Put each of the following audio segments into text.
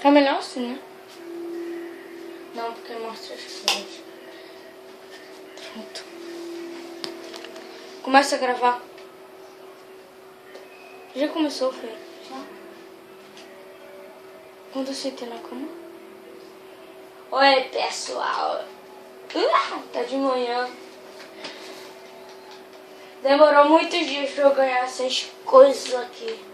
Tá melhor assim, né? Não, porque mostra as coisas. Pronto. Começa a gravar. Já começou, filho? Já? Quando eu sentei na cama? Oi, pessoal. Tá de manhã. Demorou muitos dias pra eu ganhar essas coisas aqui.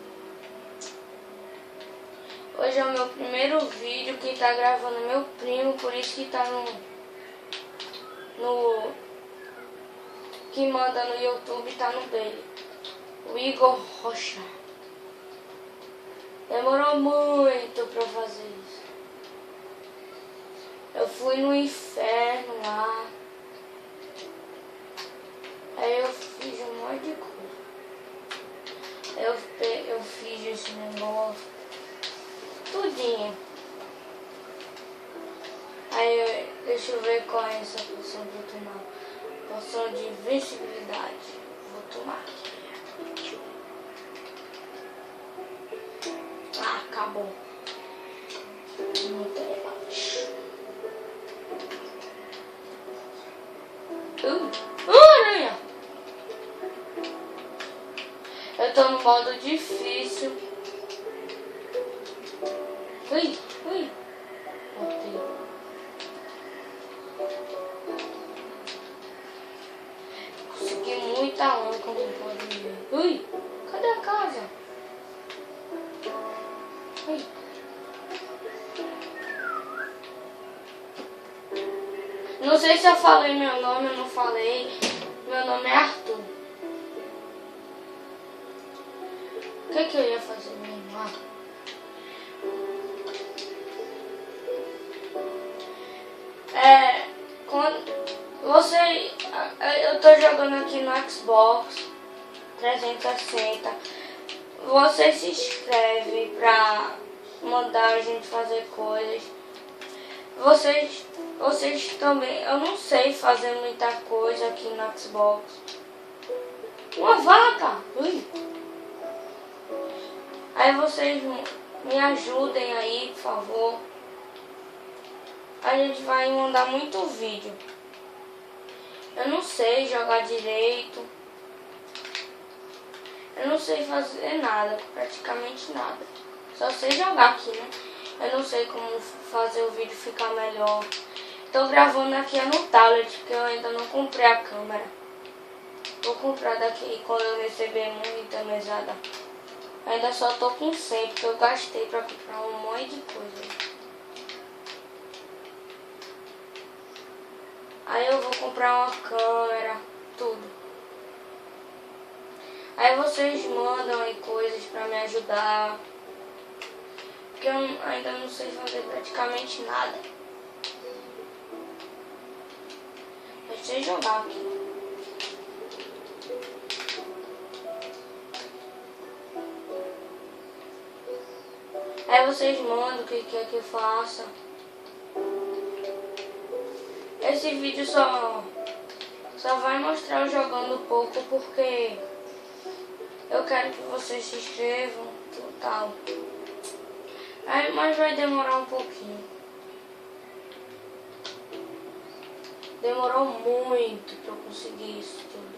Hoje é o meu primeiro vídeo, que tá gravando meu primo, por isso que tá que manda no YouTube, tá no dele. O Igor Rocha. Demorou muito pra fazer isso. Eu fui no inferno lá. Aí eu fiz um monte de coisa. Eu fiz esse negócio. Tudinho. Aí, deixa eu ver qual é essa poção que eu vou tomar. Poção de invencibilidade. Vou tomar aqui. Ah, acabou. Não tem mais. Aranha! Eu tô no modo difícil. Ui. Botei. Consegui muita lã, como pode ver. Ui, cadê a casa? Ui. Não sei se eu falei meu nome, eu não falei. Meu nome é Arthur. O que eu ia fazer mesmo lá? Eu tô jogando aqui no Xbox 360. Você se inscreve pra mandar a gente fazer coisas. Vocês também, eu não sei fazer muita coisa aqui no Xbox. Uma vaca! Ui. Aí vocês me ajudem aí, por favor. A gente vai mandar muito vídeo. Eu não sei jogar direito. Eu não sei fazer nada, praticamente nada. Só sei jogar aqui, né? Eu não sei como fazer o vídeo ficar melhor. Tô gravando aqui no tablet, porque eu ainda não comprei a câmera. Vou comprar daqui quando eu receber muita mesada. Ainda só tô com 100, porque eu gastei pra comprar um monte de coisa. Aí eu vou comprar uma câmera, tudo. Aí vocês mandam aí coisas pra me ajudar. Porque eu ainda não sei fazer praticamente nada. Eu sei jogar aqui. Aí vocês mandam o que quer que eu faça. Esse vídeo só vai mostrar eu jogando pouco, porque eu quero que vocês se inscrevam, tal. Mas vai demorar um pouquinho. Demorou muito pra eu conseguir isso tudo.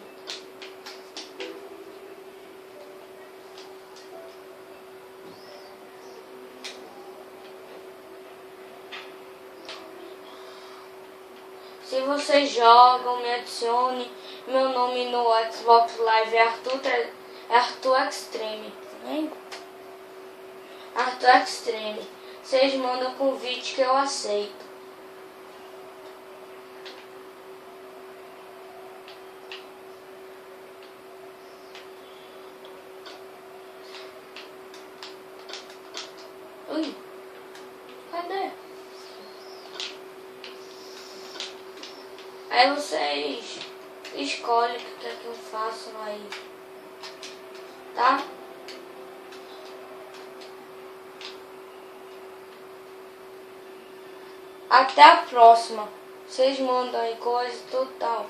Se vocês jogam, me adicione. Meu nome no Xbox Live é Arthur Extreme. Hein? Arthur Extreme. Vocês mandam convite que eu aceito. Ui, cadê? Aí vocês escolhem o que quer que eu faça aí, tá? Até a próxima. Vocês mandam aí coisa total.